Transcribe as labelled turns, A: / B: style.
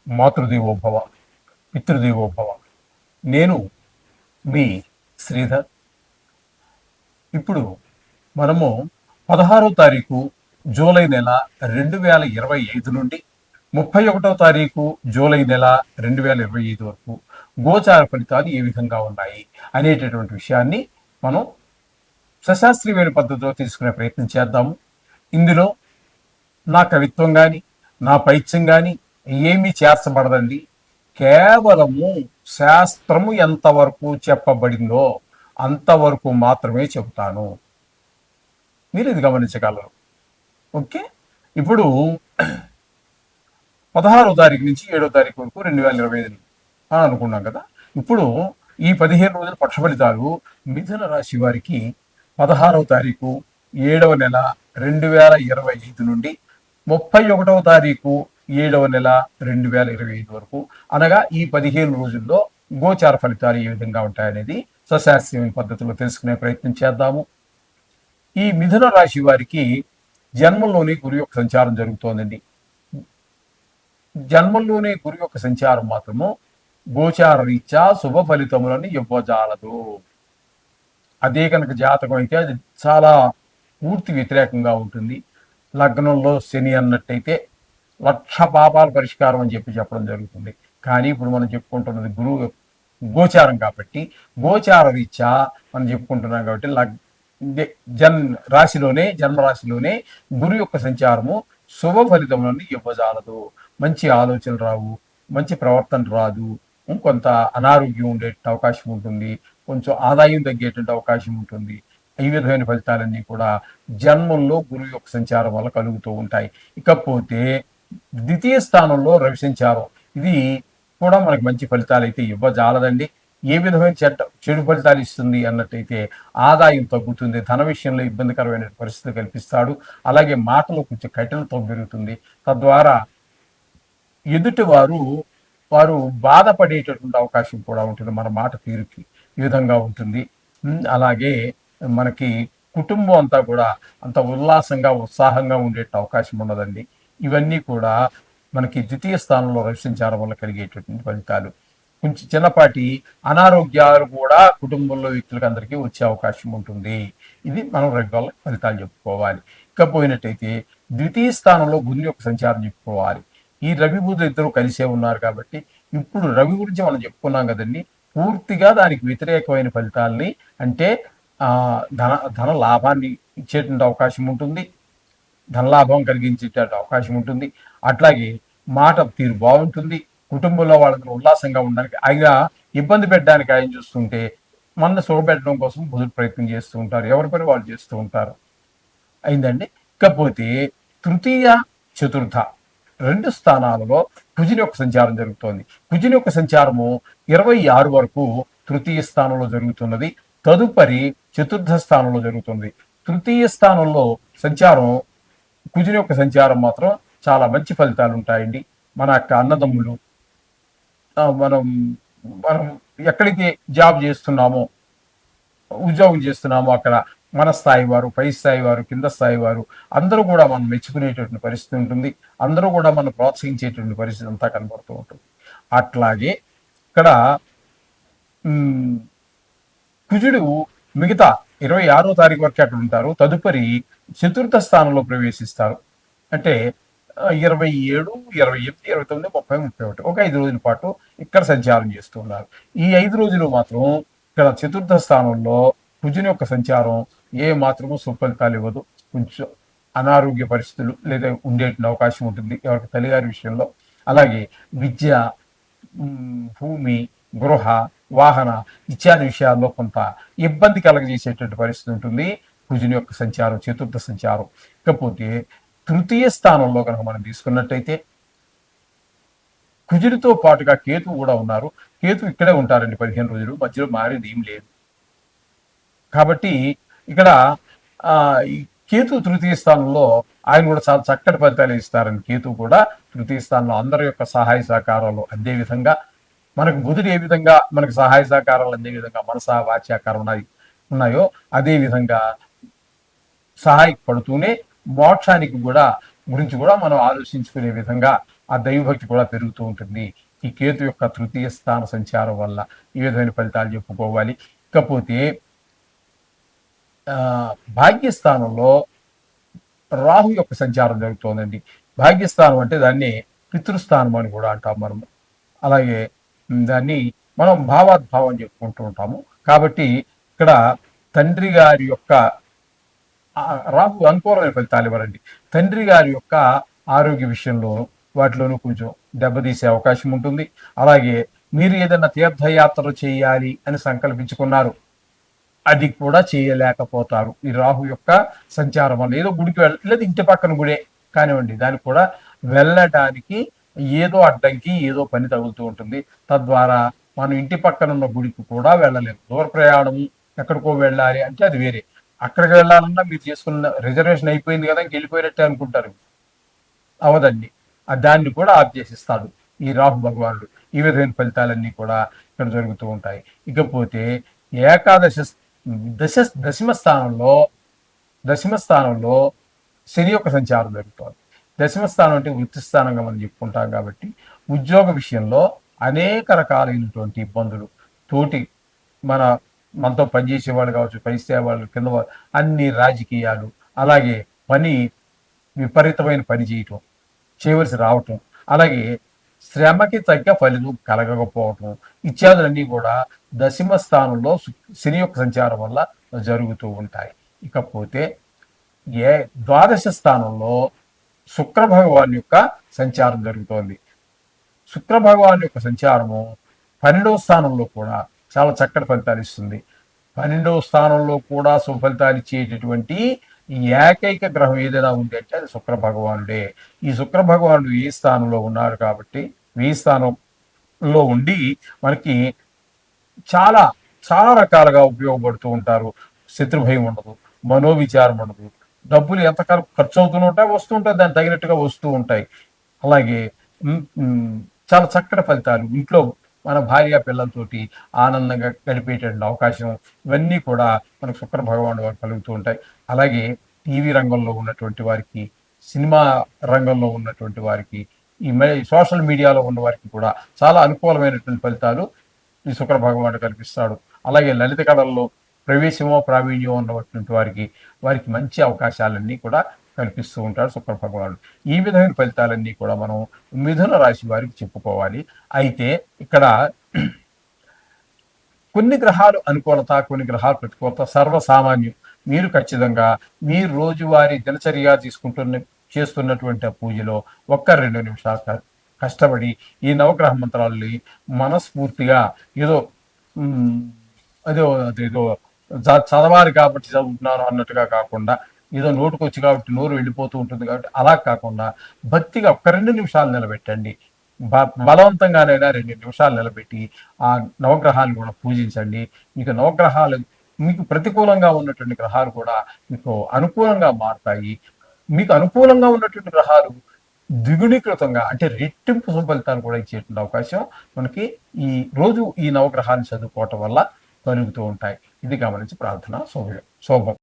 A: మాతృదేవోభవ, పితృదేవోభవ. నేను మీ శ్రీధర్. ఇప్పుడు మనము 16వ తారీఖు జూలై నెల 2025 నుండి 31వ తారీఖు జూలై నెల 2025 వరకు గోచార ఫలితాలు ఏ విధంగా ఉన్నాయి అనేటటువంటి విషయాన్ని మనం సశాస్త్రీయమైన పద్ధతిలో తీసుకునే ప్రయత్నం చేద్దాము. ఇందులో నా కవిత్వం కానీ నా పైత్యం కానీ ఏమీ చేర్చబడదండి. కేవలము శాస్త్రము ఎంతవరకు చెప్పబడిందో అంతవరకు మాత్రమే చెబుతాను. మీరు ఇది గమనించగలరు. ఓకే. ఇప్పుడు 16వ తారీఖు నుంచి 7వ తారీఖు వరకు 2025 అని అనుకున్నాం కదా. ఇప్పుడు ఈ 15 రోజుల పక్ష ఫలితాలు మిథున రాశి వారికి 16వ తారీఖు 7వ నెల 2025 నుండి 31వ తారీఖు 7వ నెల 2025 వరకు, అనగా ఈ 15 రోజుల్లో గోచార ఫలితాలు ఏ విధంగా ఉంటాయనేది సశాస్త్రీయమైన పద్ధతిలో తెలుసుకునే ప్రయత్నం చేద్దాము. ఈ మిథున రాశి వారికి జన్మంలోని గురు యొక్క సంచారం జరుగుతోందండి. జన్మంలోనే గురు యొక్క సంచారం మాత్రము గోచార రీత్యా శుభ ఫలితములను ఇవ్వజాలదు. అదే కనుక జాతకం అయితే అది చాలా పూర్తి వ్యతిరేకంగా ఉంటుంది. లగ్నంలో శని అన్నట్టయితే 1,00,000 పాపాల పరిష్కారం అని చెప్పడం జరుగుతుంది. కానీ ఇప్పుడు మనం చెప్పుకుంటున్నది గురువు గోచారం కాబట్టి, గోచార రీత్యా మనం చెప్పుకుంటున్నాం కాబట్టి జన్మరాశిలోనే గురు యొక్క సంచారము శుభ ఫలితములను ఇవ్వజాలదు. మంచి ఆలోచనలు రావు, మంచి ప్రవర్తన రాదు, కొంత అనారోగ్యం ఉండే అవకాశం ఉంటుంది, కొంచెం ఆదాయం తగ్గేటువంటి అవకాశం ఉంటుంది. ఈ విధమైన ఫలితాలన్నీ కూడా జన్మంలో గురువు యొక్క సంచారం వల్ల కలుగుతూ ఉంటాయి. ఇకపోతే ద్వితీయ స్థానంలో రవి సంచారం, ఇది కూడా మనకు మంచి ఫలితాలు అయితే ఇవ్వజాలదండి. ఏ విధమైన చెడు ఫలితాలు ఇస్తుంది అన్నట్టయితే ఆదాయం తగ్గుతుంది, ధన విషయంలో ఇబ్బందికరమైన పరిస్థితి కల్పిస్తాడు. అలాగే మాటలో కొంచెం కఠినత్వం పెరుగుతుంది. తద్వారా ఎదుటి వారు బాధపడేటటువంటి అవకాశం కూడా ఉంటుంది. మన మాట తీరుకి ఈ విధంగా ఉంటుంది. అలాగే మనకి కుటుంబం అంతా కూడా అంత ఉల్లాసంగా ఉత్సాహంగా ఉండే అవకాశం ఉండదండి. ఇవన్నీ కూడా మనకి ద్వితీయ స్థానంలో రవి సంచారం వల్ల కలిగేటటువంటి ఫలితాలు. కొంచెం చిన్నపాటి అనారోగ్యాలు కూడా కుటుంబంలో వ్యక్తులకు అందరికీ వచ్చే అవకాశం ఉంటుంది. ఇది మనం రవి వల్ల ఫలితాలు చెప్పుకోవాలి. ఇకపోయినట్టయితే ద్వితీయ స్థానంలో బుధుని యొక్క సంచారం చెప్పుకోవాలి. ఈ రవి బుధులు ఇద్దరు కలిసే ఉన్నారు కాబట్టి ఇప్పుడు రవి గురించి మనం చెప్పుకున్నాం కదండి. పూర్తిగా దానికి వ్యతిరేకమైన ఫలితాలని, అంటే ధన లాభాన్ని ఇచ్చేటువంటి అవకాశం ఉంటుంది, ధనలాభం కలిగించేటువంటి అవకాశం ఉంటుంది. అట్లాగే మాట తీరు బాగుంటుంది, కుటుంబంలో వాళ్ళందరూ ఉల్లాసంగా ఉండడానికి, ఆయన ఇబ్బంది పెట్టడానికి ఆయన చూస్తుంటే మన సుఖపెట్టడం కోసం బుధుడు ప్రయత్నం చేస్తూ ఉంటారు. ఎవరి పని వాళ్ళు చేస్తూ ఉంటారు. అయిందండి. ఇకపోతే తృతీయ చతుర్థ 2 స్థానాలలో కుజుని యొక్క సంచారం జరుగుతోంది. కుజుని యొక్క సంచారము 26 వరకు తృతీయ స్థానంలో జరుగుతున్నది. తదుపరి చతుర్థ స్థానంలో జరుగుతుంది. తృతీయ స్థానంలో సంచారం, కుజుని యొక్క సంచారం మాత్రం చాలా మంచి ఫలితాలు ఉంటాయండి. మన యొక్క అన్నదమ్ములు, మనం మనం ఎక్కడికి జాబ్ చేస్తున్నామో, ఉద్యోగం చేస్తున్నామో అక్కడ మన స్థాయి వారు, పై స్థాయి వారు, కింద స్థాయి వారు అందరూ కూడా మనం మెచ్చుకునేటటువంటి పరిస్థితి ఉంటుంది. అందరూ కూడా మనం ప్రోత్సహించేటువంటి పరిస్థితి అంతా కనబడుతూ ఉంటుంది. అట్లాగే ఇక్కడ కుజుడు మిగతా 26వ తారీఖు వరకు అక్కడ ఉంటారు. తదుపరి చతుర్థ స్థానంలో ప్రవేశిస్తారు. అంటే 27, 28, 29, 30, 31 ఒక 5 రోజుల పాటు ఇక్కడ సంచారం చేస్తున్నారు. ఈ 5 రోజులు మాత్రం ఇక్కడ చతుర్థ స్థానంలో కుజుని యొక్క సంచారం ఏ మాత్రము సుఫలితాలు ఇవ్వదు. కొంచెం అనారోగ్య పరిస్థితులు లేదా ఉండే అవకాశం ఉంటుంది ఎవరికి తల్లిగారి విషయంలో. అలాగే విద్య, భూమి, గృహ, వాహన ఇత్యాది విషయాల్లో కొంత ఇబ్బంది కలగజేసేటువంటి పరిస్థితి ఉంటుంది కుజుని యొక్క సంచారం, చతుర్థ సంచారం. ఇకపోతే తృతీయ స్థానంలో కనుక మనం తీసుకున్నట్టయితే కుజుడితో పాటుగా కేతు కూడా ఉన్నారు. కేతు ఇక్కడే ఉంటారండి 15 రోజులు, మధ్యలో మారేది ఏం లేదు. కాబట్టి ఇక్కడ ఈ కేతు తృతీయ స్థానంలో ఆయన కూడా చాలా చక్కటి ఫలితాలు ఇస్తారని కేతు కూడా తృతీయ స్థానంలో అందరి యొక్క సహాయ సహకారాలు అందే విధంగా, మనకు బుధుడు ఏ విధంగా మనకు సహాయ సహకారాలు అందే విధంగా మనసా వాచ్యాకారం ఉన్నాయో అదే విధంగా సహాయపడుతూనే మోక్షానికి గురించి కూడా మనం ఆలోచించుకునే విధంగా ఆ దైవభక్తి కూడా పెరుగుతూ ఉంటుంది. ఈ కేతు యొక్క తృతీయ స్థాన సంచారం వల్ల ఈ విధమైన ఫలితాలు చెప్పుకోవాలి. ఇకపోతే భాగ్యస్థానంలో రాహు యొక్క సంచారం జరుగుతోందండి. భాగ్యస్థానం అంటే దాన్ని పితృస్థానం అని కూడా అంటాం మనం. అలాగే దాన్ని మనం భావాద్భావం చెప్పుకుంటూ ఉంటాము. కాబట్టి ఇక్కడ తండ్రి గారి యొక్క రాహు అనుకూలమైన ఫలితాలు ఇవ్వరండి. తండ్రి గారి యొక్క ఆరోగ్య విషయంలో వాటిలోనూ కొంచెం దెబ్బతీసే అవకాశం ఉంటుంది. అలాగే మీరు ఏదైనా తీర్థయాత్రలు చేయాలి అని సంకల్పించుకున్నారు, అది కూడా చేయలేకపోతారు ఈ రాహు యొక్క సంచారం వల్ల. ఏదో గుడికి లేదు ఇంటి పక్కన గుడే కానివ్వండి, దానికి కూడా వెళ్ళడానికి ఏదో అడ్డంకి ఏదో పని తగులుతూ ఉంటుంది. తద్వారా మనం ఇంటి పక్కన ఉన్న గుడికి కూడా వెళ్ళలేము. దూర ప్రయాణం ఎక్కడికో వెళ్ళాలి అంటే అది వేరే. అక్కడికి వెళ్ళాలన్నా మీరు చేసుకున్న రిజర్వేషన్ అయిపోయింది కదా ఇంక వెళ్ళిపోయినట్టే అనుకుంటారు. అవదండి. దాన్ని కూడా ఆఫ్ చేసిస్తాడు ఈ రాహు భగవానుడు. ఈ విధమైన ఫలితాలన్నీ కూడా ఇక్కడ జరుగుతూ ఉంటాయి. ఇకపోతే ఏకాదశ దశమ స్థానంలో శని యొక్క సంచారం జరుగుతుంది. దశమ స్థానం అంటే వృత్తి స్థానంగా మనం చెప్పుకుంటాం కాబట్టి ఉద్యోగ విషయంలో అనేక రకాలైనటువంటి ఇబ్బందులు, తోటి మనతో పనిచేసే వాళ్ళు కావచ్చు, పనిచేసే వాళ్ళు కింద అన్ని రాజకీయాలు, అలాగే విపరీతమైన పని చేయవలసి రావటం, అలాగే శ్రమకి తగ్గ ఫలితం కలగకపోవటం ఇత్యాదులన్నీ కూడా దశమ స్థానంలో శని యొక్క సంచారం వల్ల జరుగుతూ ఉంటాయి. ఇకపోతే ద్వాదశ స్థానంలో శుక్ర భగవాన్ యొక్క సంచారం జరుగుతోంది. శుక్ర భగవాన్ యొక్క సంచారము 12వ స్థానంలో కూడా చాలా చక్కటి ఫలితాలు ఇస్తుంది. 12వ స్థానంలో కూడా శుభ ఫలితాలు ఇచ్చేటటువంటి ఏకైక గ్రహం ఏదైనా ఉంది అంటే అది శుక్ర భగవానుడే. ఈ శుక్ర భగవానుడు ఈ స్థానంలో ఉన్నారు కాబట్టి ఈ స్థానంలో ఉండి మనకి చాలా చాలా రకాలుగా ఉపయోగపడుతూ ఉంటారు. శత్రుభయం ఉండదు, మనోవిచారం ఉండదు, డబ్బులు ఎంతకాలం ఖర్చు అవుతూనే ఉంటాయి, వస్తూ ఉంటాయి, దానికి తగినట్టుగా వస్తూ ఉంటాయి. అలాగే చాలా చక్కటి ఫలితాలు ఇంట్లో మన భార్య పిల్లలతోటి ఆనందంగా గడిపేటువంటి అవకాశం, ఇవన్నీ కూడా మనకు శుక్ర భగవానుడు వారు కలుగుతూ ఉంటాయి. అలాగే టీవీ రంగంలో ఉన్నటువంటి వారికి, సినిమా రంగంలో ఉన్నటువంటి వారికి, ఈ సోషల్ మీడియాలో ఉన్న వారికి కూడా చాలా అనుకూలమైనటువంటి ఫలితాలు ఈ శుక్ర భగవానుడు కల్పిస్తాడు. అలాగే లలిత కళల్లో ప్రవేశమో ప్రావీణ్యమో ఉన్నటువంటి వారికి మంచి అవకాశాలన్నీ కూడా కల్పిస్తూ ఉంటాడు శుక్ర భగవానుడు. ఈ విధమైన ఫలితాలన్నీ కూడా మనం మిథున రాశి వారికి చెప్పుకోవాలి. అయితే ఇక్కడ కొన్ని గ్రహాలు అనుకూలత, కొన్ని గ్రహాలు ప్రతికూలత సర్వసామాన్యం. మీరు ఖచ్చితంగా మీరు రోజువారీ దినచర్య చేస్తున్నటువంటి ఆ పూజలో 1-2 నిమిషాలు కష్టపడి ఈ నవగ్రహ మంత్రాలని మనస్ఫూర్తిగా ఏదో అదేదో చదవాలి కాబట్టి చదువుతున్నాను అన్నట్టుగా కాకుండా, ఏదో నోటుకు వచ్చి కాబట్టి నోరు వెళ్ళిపోతూ ఉంటుంది కాబట్టి అలా కాకుండా భక్తిగా 1-2 నిమిషాలు నిలబెట్టండి. బలవంతంగానైనా 2 నిమిషాలు నిలబెట్టి ఆ నవగ్రహాలను కూడా పూజించండి. మీకు ప్రతికూలంగా ఉన్నటువంటి గ్రహాలు కూడా మీకు అనుకూలంగా మారుతాయి. మీకు అనుకూలంగా ఉన్నటువంటి గ్రహాలు ద్విగుణీకృతంగా అంటే రెట్టింపు ఫలితాలు కూడా ఇచ్చేటువంటి అవకాశం మనకి ఈ రోజు ఈ నవగ్రహాన్ని చదువుకోవటం వల్ల కలుగుతూ ఉంటాయి. ఇది గమనించి ప్రార్థన శోభం.